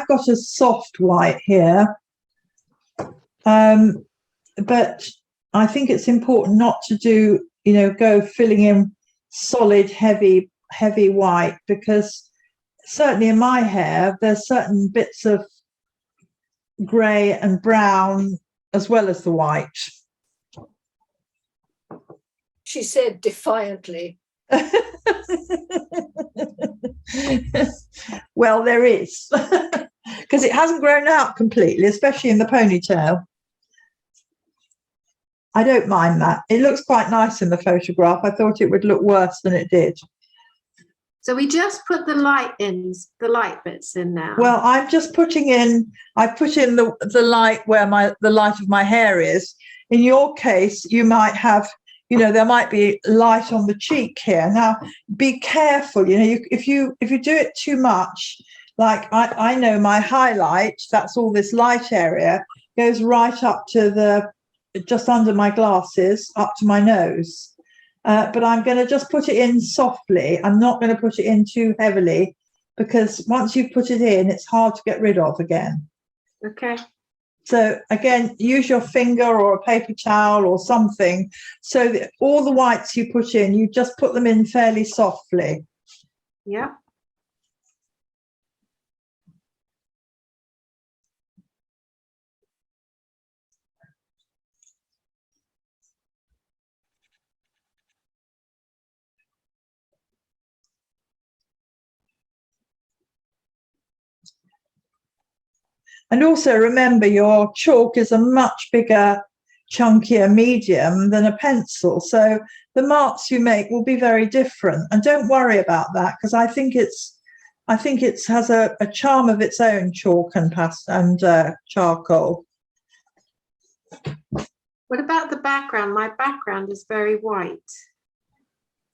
I've got a soft white here, but I think it's important not to do, go filling in solid, heavy white, because certainly in my hair, there's certain bits of grey and brown as well as the white. She said defiantly. Well, there is, because it hasn't grown out completely, especially in the ponytail. I don't mind that. It looks quite nice in the photograph. I thought it would look worse than it did. So we just put the light bits in now. Well, I'm just putting in, I put in the light where the light of my hair is. In your case, you might have, there might be light on the cheek here. Now, be careful, if you do it too much, like I know my highlight, that's all this light area, goes right up to just under my glasses, up to my nose. But I'm going to just put it in softly. I'm not going to put it in too heavily, because once you've put it in, it's hard to get rid of again. Okay. So again, use your finger or a paper towel or something, so that all the whites you put in, you just put them in fairly softly. Yeah. And also remember, your chalk is a much bigger, chunkier medium than a pencil. So the marks you make will be very different. And don't worry about that, because I think it has a charm of its own, chalk and charcoal. What about the background? My background is very white.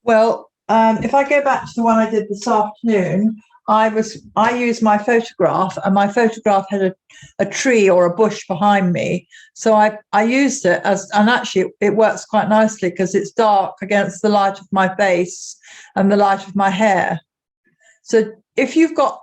Well, if I go back to the one I did this afternoon, I used my photograph, and my photograph had a tree or a bush behind me. So I used it and actually it works quite nicely, because it's dark against the light of my face and the light of my hair. So if you've got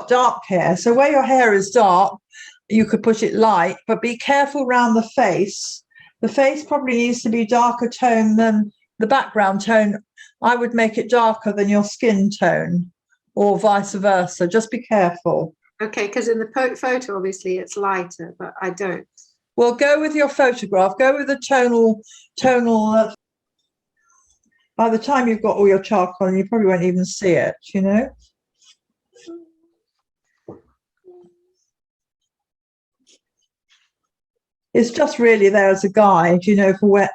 dark hair, so where your hair is dark, you could put it light, but be careful around the face. The face probably needs to be darker tone than the background tone. I would make it darker than your skin tone, or vice versa. Just be careful. Okay, because in the photo, obviously, it's lighter, but I don't. Well, go with your photograph. Go with the tonal. By the time you've got all your charcoal, you probably won't even see it, It's just really there as a guide, for where,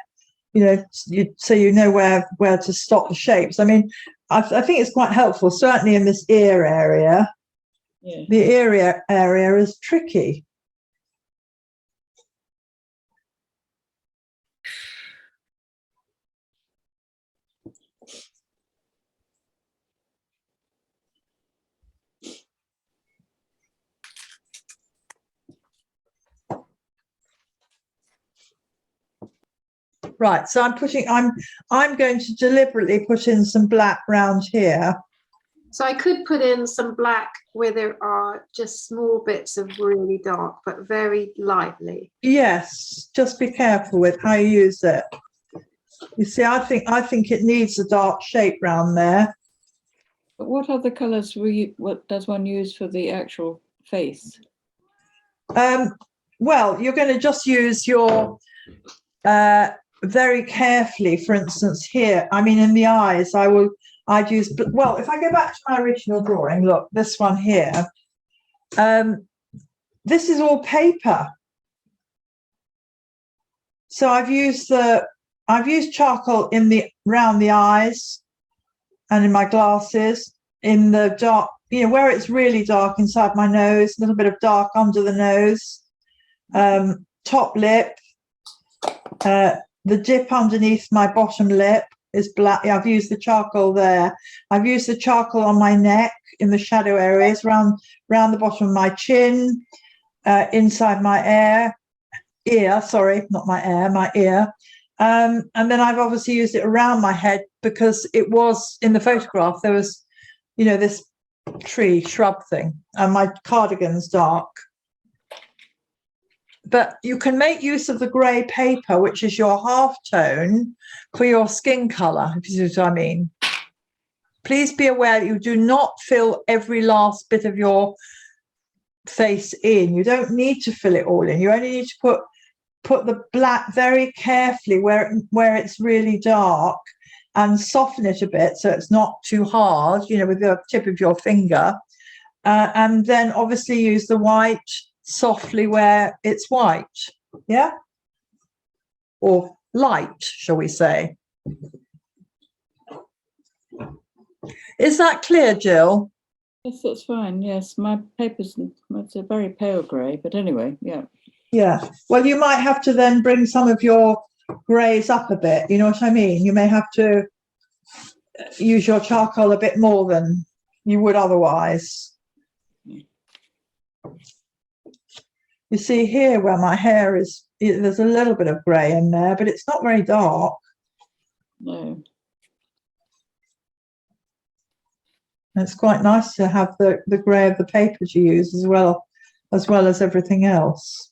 so you know where to stop the shapes. I mean, I think it's quite helpful, certainly in this ear area. Yeah. The ear area is tricky. Right, so I'm going to deliberately put in some black round here. So I could put in some black where there are just small bits of really dark, but very lightly. Yes, just be careful with how you use it. You see, I think it needs a dark shape round there. But what other colours what does one use for the actual face? Well, you're going to just use your very carefully. For instance, here, I mean, in the eyes, I'd use, well, if I go back to my original drawing, look, this one here, this is all paper. So I've used charcoal around the eyes and in my glasses, in the dark, where it's really dark inside my nose, a little bit of dark under the nose, top lip, the dip underneath my bottom lip is black. I've used the charcoal there. I've used the charcoal on my neck in the shadow areas, round the bottom of my chin, inside my ear, sorry, not my ear. And then I've obviously used it around my head, because it was in the photograph, there was, this tree shrub thing, and my cardigan's dark. But you can make use of the grey paper, which is your half tone, for your skin colour, if you see what I mean. Please be aware that you do not fill every last bit of your face in. You don't need to fill it all in. You only need to put the black very carefully where it's really dark, and soften it a bit so it's not too hard, you know, with the tip of your finger. And then obviously use the white softly where it's white, yeah? Or light, shall we say. Is that clear, Jill? Yes, that's fine. Yes, my paper's it's a very pale grey, but anyway, yeah. Yeah. Well, you might have to then bring some of your greys up a bit, you know what I mean? You may have to use your charcoal a bit more than you would otherwise. You see here where my hair is, there's a little bit of grey in there, but it's not very dark. No. It's quite nice to have the grey of the paper to use as well as everything else.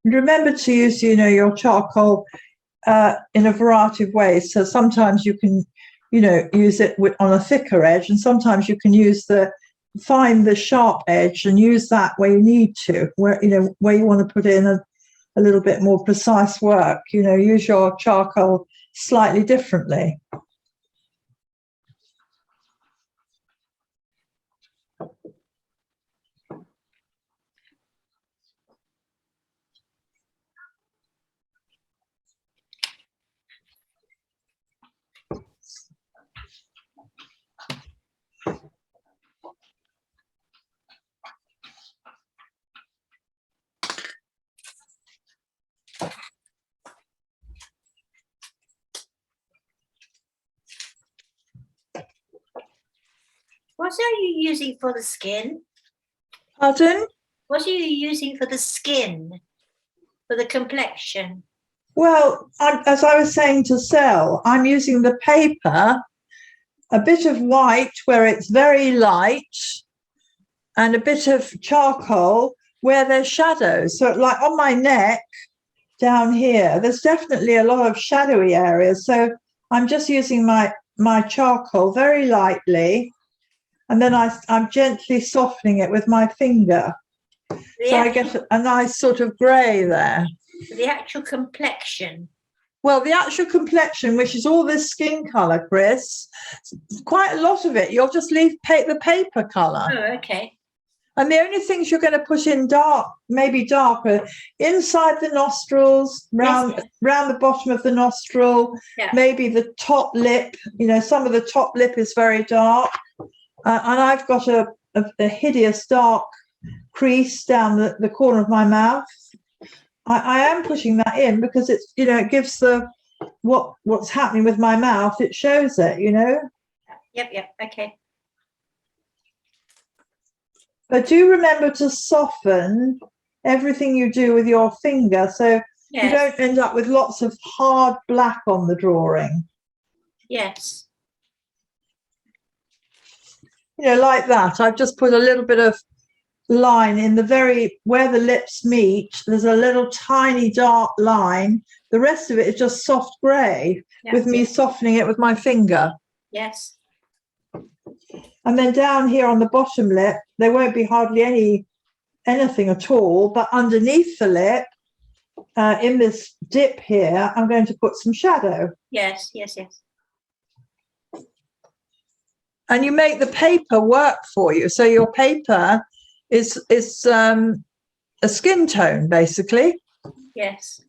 Remember to use, you know, your charcoal in a variety of ways. So sometimes you can, you know, use it on a thicker edge, and sometimes you can find the sharp edge and use that where you need to, where you want to put in a little bit more precise work. You know, use your charcoal slightly differently. What are you using for the skin? Pardon? What are you using for the skin, for the complexion? Well, as I was saying to Sel, I'm using the paper, a bit of white where it's very light, and a bit of charcoal where there's shadows. So like on my neck down here, there's definitely a lot of shadowy areas. So I'm just using my charcoal very lightly, and then I'm gently softening it with my finger. So I get a nice sort of grey there. The actual complexion. Well, the actual complexion, which is all this skin colour, Chris, quite a lot of it, you'll just leave the paper colour. Oh, okay. And the only things you're going to put in dark, maybe darker, inside the nostrils, round the bottom of the nostril, maybe the top lip. You know, some of the top lip is very dark. And I've got a hideous dark crease down the corner of my mouth. I am pushing that in because it's, you know, it gives what's happening with my mouth. It shows it, you know. Yep. Okay. But do remember to soften everything you do with your finger, so you don't end up with lots of hard black on the drawing. Yes. You know, like that. I've just put a little bit of line in where the lips meet. There's a little tiny dark line. The rest of it is just soft grey with me softening it with my finger. Yes. And then down here on the bottom lip, there won't be hardly anything at all, but underneath the lip, in this dip here, I'm going to put some shadow. Yes, yes, yes. And you make the paper work for you. So your paper is a skin tone, basically. Yes.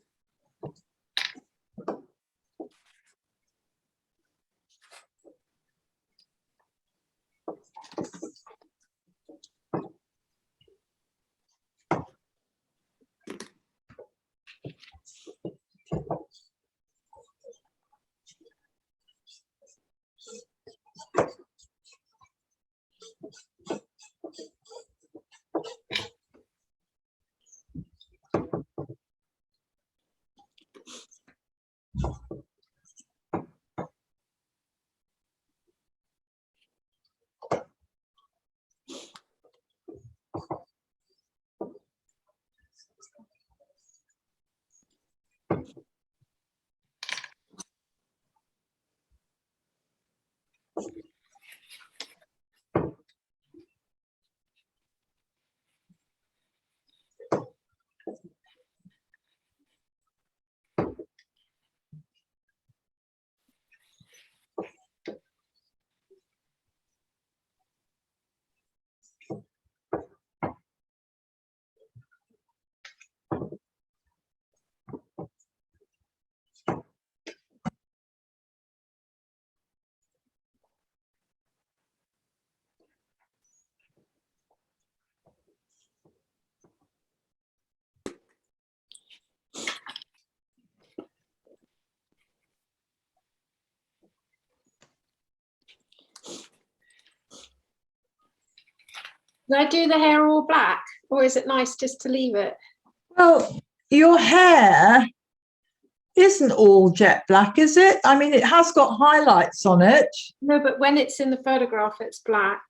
Can I do the hair all black, or is it nice just to leave it? Well, your hair isn't all jet black, is it? I mean, it has got highlights on it. No, but when it's in the photograph, it's black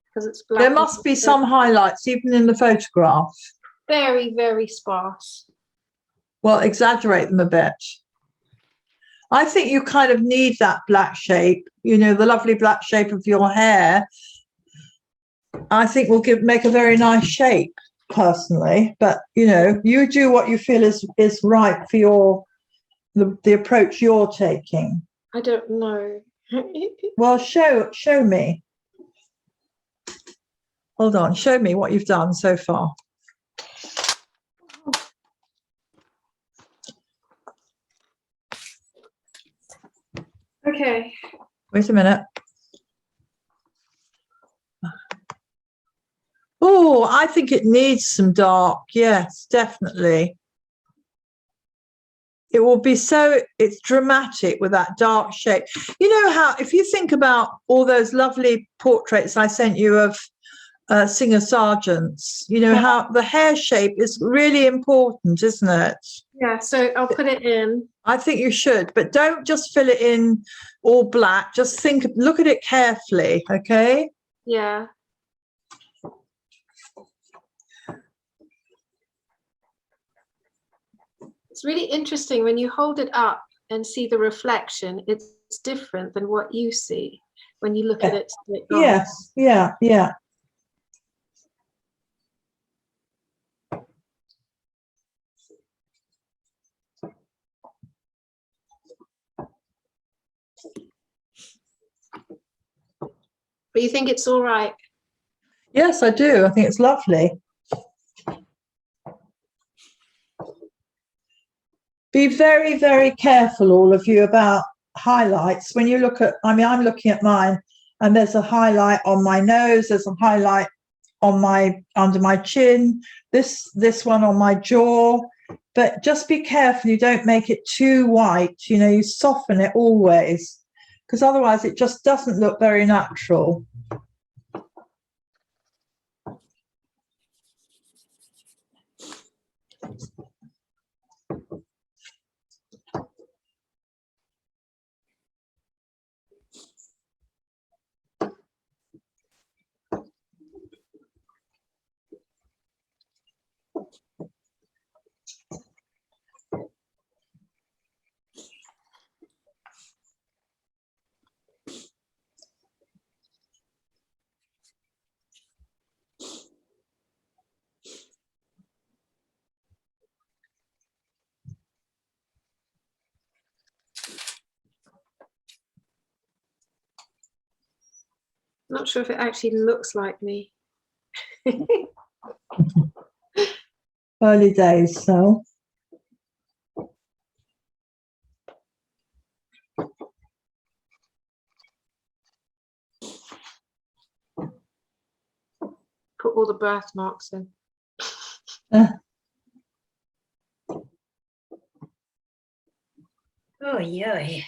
because it's black. There must be some highlights even in the photograph. Very, very sparse. Well, exaggerate them a bit. I think you kind of need that black shape, you know, the lovely black shape of your hair. I think will make a very nice shape, personally. But, you know, you do what you feel is right for the approach you're taking. I don't know. Well, show me. Hold on, show me what you've done so far. Okay. Wait a minute. Oh, I think it needs some dark. Yes, definitely. It will be it's dramatic with that dark shape. You know how, if you think about all those lovely portraits I sent you of singer sergeants, you know how the hair shape is really important, isn't it? Yeah, so I'll put it in. I think you should, but don't just fill it in all black. Just look at it carefully, okay? Yeah. It's really interesting when you hold it up and see the reflection, it's different than what you see when you look at it. Yes, yeah, yeah. But you think it's all right? Yes, I do. I think it's lovely. Be very, very careful, all of you, about highlights. When you look at, I mean, I'm looking at mine, and there's a highlight on my nose, there's a highlight on under my chin, this one on my jaw. But just be careful you don't make it too white. You know, you soften it always, because otherwise it just doesn't look very natural. Not sure if it actually looks like me. Early days, so. Put all the birthmarks in. Oh, yeah.